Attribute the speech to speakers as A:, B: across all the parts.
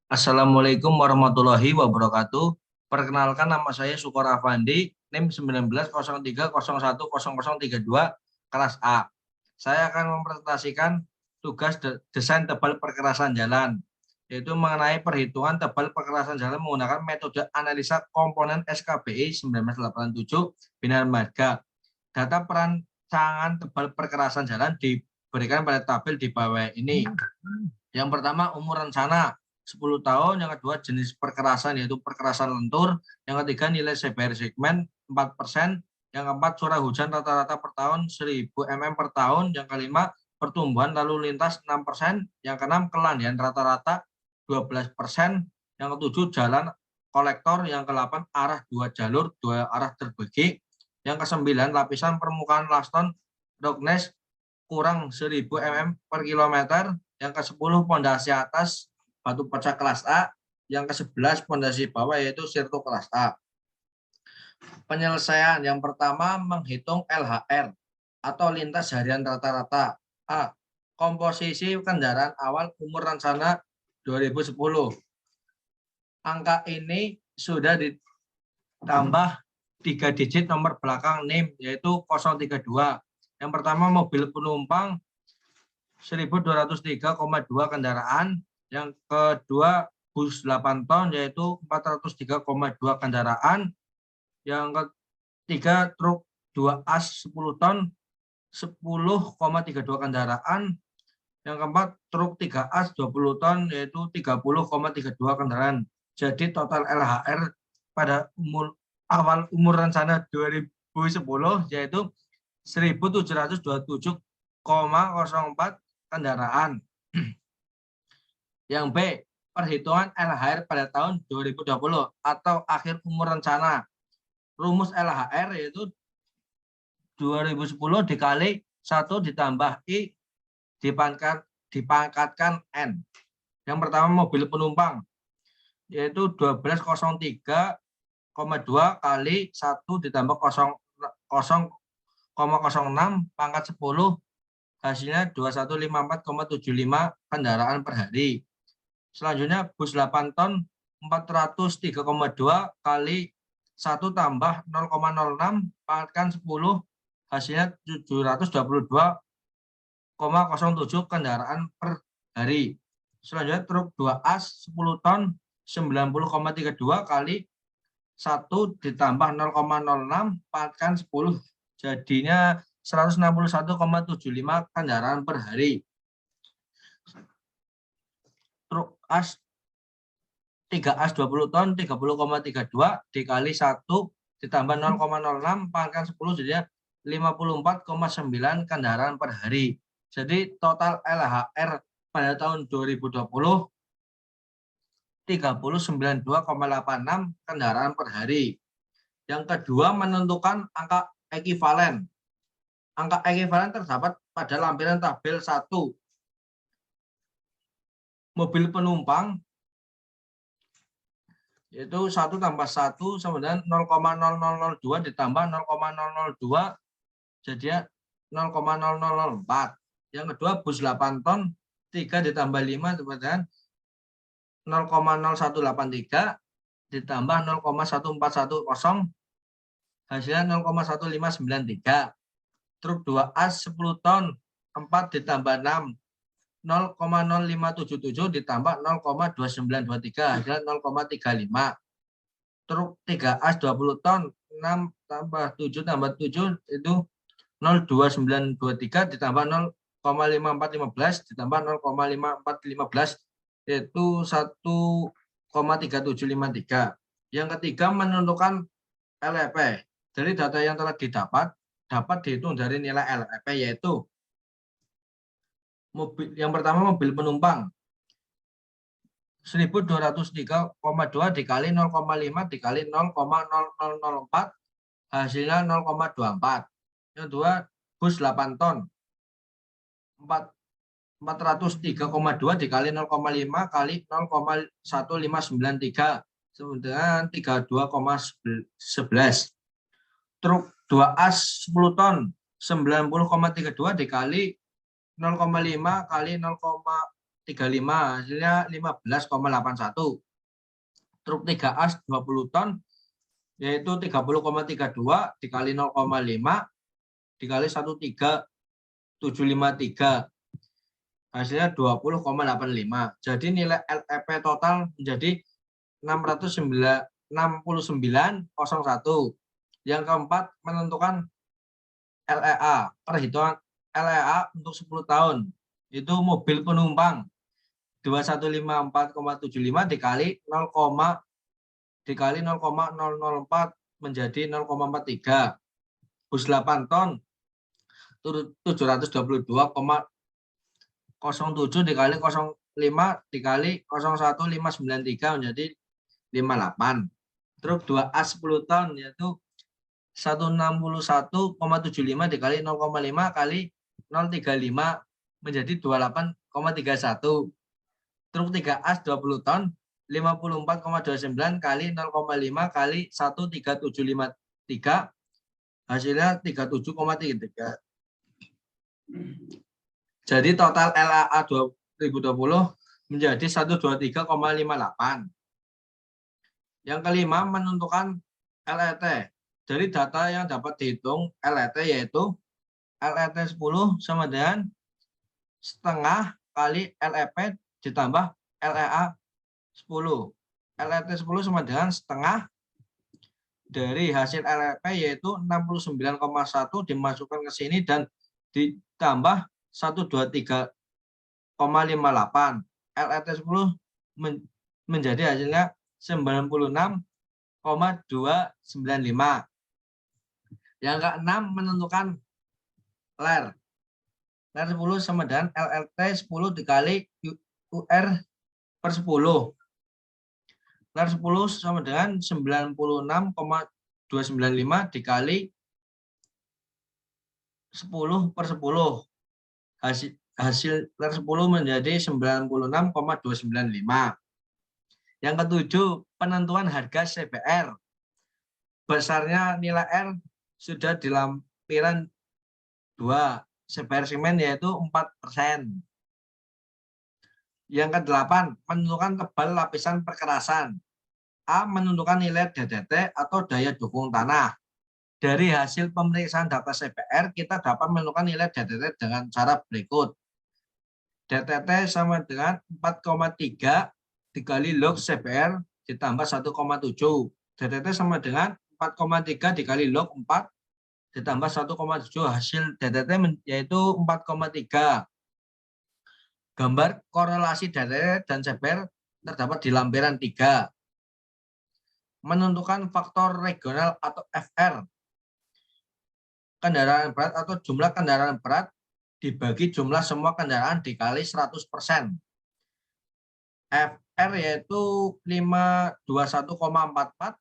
A: Assalamualaikum warahmatullahi wabarakatuh. Perkenalkan, nama saya Sukor Afandi, NIM 1903010032, kelas A. Saya akan mempresentasikan tugas desain tebal perkerasan jalan, yaitu mengenai perhitungan tebal perkerasan jalan menggunakan metode analisa komponen SKBI 1987 Binaran Marga. Data perancangan tebal perkerasan jalan diberikan pada tabel di bawah ini. Yang pertama, umur rencana 10 tahun, yang kedua jenis perkerasan yaitu perkerasan lentur, yang ketiga nilai CBR segmen 4%, yang keempat curah hujan rata-rata per tahun 1000 mm per tahun, yang kelima pertumbuhan lalu lintas 6%, yang keenam kelandian rata-rata 12%, yang ketujuh jalan kolektor, yang ke-8 arah 2 jalur 2 arah terbagi, yang ke-9 lapisan permukaan laston roughness kurang 1000 mm per kilometer, yang ke-10 pondasi atas batu perca kelas A, yang ke-11 pondasi bawah yaitu sirto kelas A. Penyelesaian yang pertama, menghitung LHR atau lintas harian rata-rata. A. Komposisi kendaraan awal umur rencana 2010. Angka ini sudah ditambah 3 digit nomor belakang NIM yaitu 032. Yang pertama, mobil penumpang 1203,2 kendaraan. Yang kedua, bus 8 ton yaitu 403,2 kendaraan. Yang ketiga, truk 2 as 10 ton 10,32 kendaraan. Yang keempat, truk 3 as 20 ton yaitu 30,32 kendaraan. Jadi total LHR pada awal umur rencana 2010 yaitu 1727,04 kendaraan. Yang B, perhitungan LHR pada tahun 2020 atau akhir umur rencana. Rumus LHR yaitu 2010 dikali 1 ditambah I dipangkatkan N. Yang pertama, mobil penumpang yaitu 1203,2 kali 1 ditambah 0,06 pangkat 10 hasilnya 2154,75 kendaraan per hari. Selanjutnya, bus 8 ton 403,2 kali 1 tambah 0,06 pangkatkan 10 hasilnya 722,07 kendaraan per hari. Selanjutnya, truk 2 as 10 ton 90,32 kali 1 ditambah 0,06 pangkatkan 10 jadinya 161,75 kendaraan per hari. Truk as 3 as 20 ton 30,32 dikali 1 ditambah 0,06 pangkatkan 10 jadinya 54,9 kendaraan per hari. Jadi total LHR pada tahun 2020 3092,86 kendaraan per hari. Yang kedua, menentukan angka ekivalen. Angka ekivalen terdapat pada lampiran tabel 1. Mobil penumpang yaitu 1 tambah 1 sama dengan 0,0002 ditambah 0,002 jadinya 0,0004. Yang kedua, bus 8 ton 3 ditambah 5 sama dengan 0,0183 ditambah 0,1410 hasilnya 0,1593. Truk 2 as 10 ton 4 ditambah 6 0,0577 ditambah 0,2923 hasilnya 0,35. Truk 3 as 20 ton 6 tambah 7 tambah 7 itu 02923 ditambah 0,5415 ditambah 0,5415 yaitu 1,3753. Yang ketiga, menentukan LEP. Dari data yang telah didapat dapat dihitung dari nilai LEP yaitu yang pertama, mobil penumpang 1203,2 dikali 0,5 dikali 0,0004 hasilnya 0,24. Yang kedua, bus 8 ton 403,2 dikali 0,5 kali 0,1593 dengan 32,11. Truk 2 as 10 ton 90,32 dikali 0,5 kali 0,35 hasilnya 15,81. Truk 3as 20 ton yaitu 30,32 dikali 0,5 dikali 13753 hasilnya 20,85. Jadi nilai LEP total menjadi 669,01. Yang keempat, menentukan LEA. Perhitungan LEA untuk 10 tahun. Itu mobil penumpang 2154,75 dikali 0,004 menjadi 0,43. Bus 8 ton 722,07 dikali 05 dikali 01593 menjadi 58. Truk 2A 10 ton yaitu 161,75 dikali 0,5 kali 035 menjadi 28,31. Truk 3A 20 ton 54,29 kali 0,5 kali 13753 hasilnya 37,33. Jadi total LAA 2020 menjadi 123,58. Yang kelima, menentukan LET. Dari data yang dapat dihitung LET yaitu LET 10 sama dengan setengah kali LEP ditambah LEA 10. LET 10 sama dengan setengah dari hasil LEP yaitu 69,1 dimasukkan ke sini dan ditambah 123,58. LET 10 menjadi hasilnya 96,295. Yang keenam, menentukan LER. LER 10 sama dengan LLT 10 dikali UR per 10. LER 10 sama dengan 96,295 dikali 10 per 10. Hasil LER 10 menjadi 96,295. Yang ketujuh, penentuan harga CBR. Besarnya nilai R sudah di lampiran 2. CBR semen yaitu 4%. Yang kedelapan, menentukan tebal lapisan perkerasan. A. Menentukan nilai DDT atau daya dukung tanah. Dari hasil pemeriksaan data CBR, kita dapat menentukan nilai DDT dengan cara berikut. DTT sama dengan 4,3 dikali log CBR ditambah 1,7. DTT sama dengan 4,3 dikali log 4 ditambah 1,7. Hasil DTT yaitu 4,3. Gambar korelasi DTT dan CBR terdapat di lampiran 3. Menentukan faktor regional atau FR. Kendaraan berat atau jumlah kendaraan berat dibagi jumlah semua kendaraan dikali 100%. FR yaitu 521,44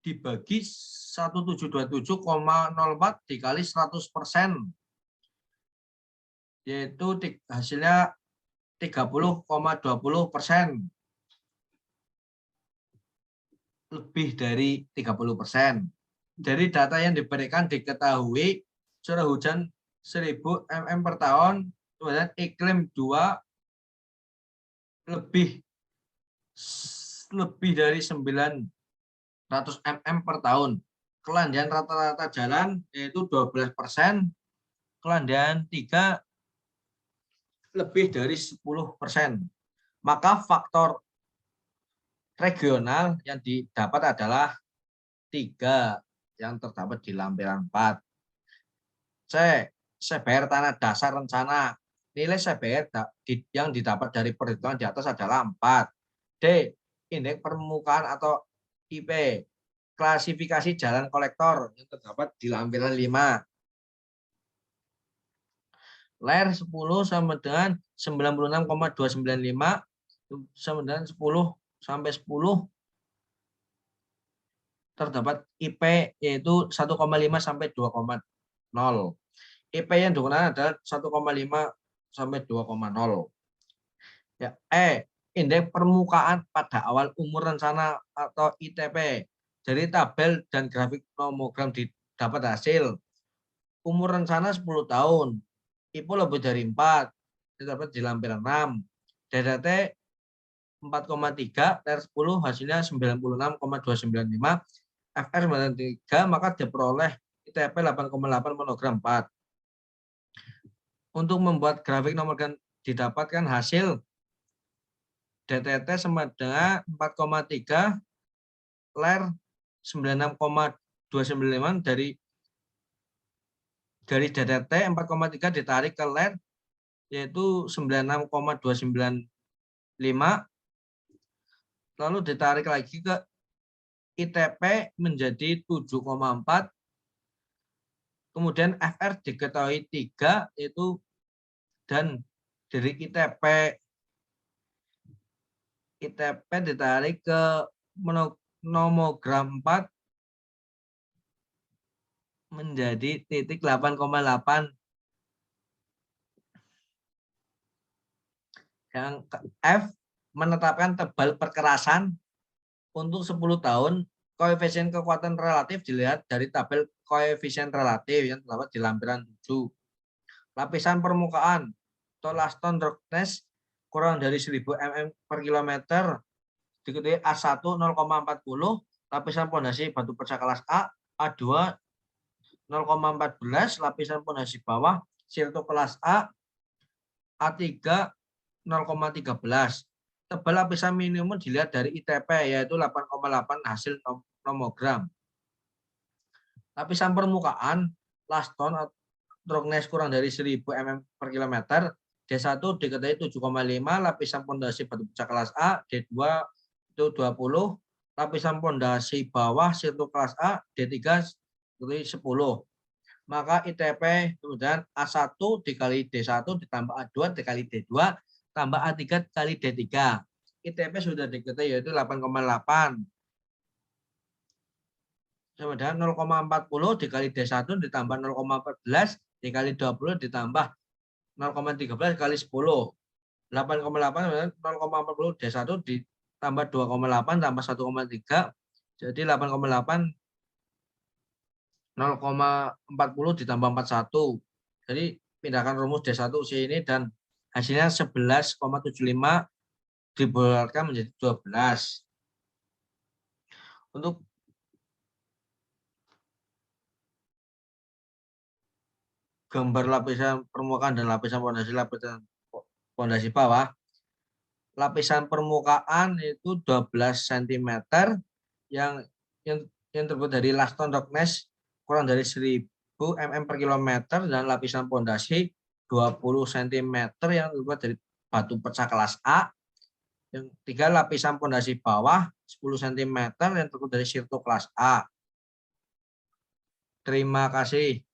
A: dibagi 1727,04 dikali 100%. Yaitu hasilnya 30,20%. Lebih dari 30%. Dari data yang diberikan diketahui curah hujan 1000 mm per tahun, kemudian iklim 2 lebih dari 900 mm per tahun. Kelandian rata-rata jalan yaitu 12%, kelandian 3 lebih dari 10%. Maka faktor regional yang didapat adalah 3 yang terdapat di lampiran 4. C. CBR tanah dasar rencana. Nilai CBR yang didapat dari perhitungan di atas adalah 4. D. Indeks permukaan atau IP. Klasifikasi jalan kolektor yang terdapat di lampiran 5. LER 10 sama dengan 96,295 sama dengan 10 sampai 10 terdapat IP yaitu 1,5 sampai 2,0. IP yang digunakan adalah 1,5 sampai 2,0. Ya, indeks permukaan pada awal umur rencana atau ITP. Dari tabel dan grafik nomogram didapat hasil. Umur rencana 10 tahun. IP lebih dari 4. dapat di lampiran 6. DDT 4,3, ler 10 hasilnya 96,295, FR 93, maka diperoleh ITP 8,8 monogram 4. Untuk membuat grafik nomor didapatkan hasil DTT sama dengan 4,3, ler 96,295 dari DTT 4,3 ditarik ke ler yaitu 96,295, lalu ditarik lagi ke ITP menjadi 7,4, kemudian FR diketahui 3 yaitu, dan dari ITP ditarik ke nomogram 4 menjadi titik 8,8. Yang F menetapkan tebal perkerasan untuk 10 tahun. Koefisien kekuatan relatif dilihat dari tabel koefisien relatif yang terdapat di lampiran 7. Lapisan permukaan atau laston roughness kurang dari 1000 mm per kilometer diketahui A1 0,40, lapisan pondasi batu perca kelas A, A2 0,14, lapisan pondasi bawah sirto kelas A, A3 0,13. Tebal lapisan minimum dilihat dari ITP yaitu 8,8 hasil nomogram. Lapisan permukaan laston roughness kurang dari 1000 mm per kilometer, D1 diketahui 7,5, lapisan pondasi batu perca kelas A, D2 itu 20, lapisan pondasi bawah sirto kelas A, D3 diketahui 10. Maka ITP kemudian A1 dikali D1 ditambah A2 dikali D2 tambah A3 kali D3. ITP sudah diketahui yaitu 8,8. Kemudian 0,40 dikali D1 ditambah 0,14 dikali 20 ditambah 0,13 kali 10. 8,8 0,40 D1 ditambah 2,8 tambah 1,3 jadi 8,8 0,40 ditambah 41. Jadi pindahkan rumus D1 C ini dan hasilnya 11,75 dibulatkan menjadi 12. Untuk gambar lapisan permukaan dan lapisan pondasi bawah. Lapisan permukaan itu 12 cm yang terbuat dari laston roughness kurang dari 1000 mm per kilometer dan lapisan pondasi 20 cm yang terbuat dari batu perca kelas A. Yang 3 lapisan pondasi bawah 10 cm yang terbuat dari sirto kelas A. Terima kasih.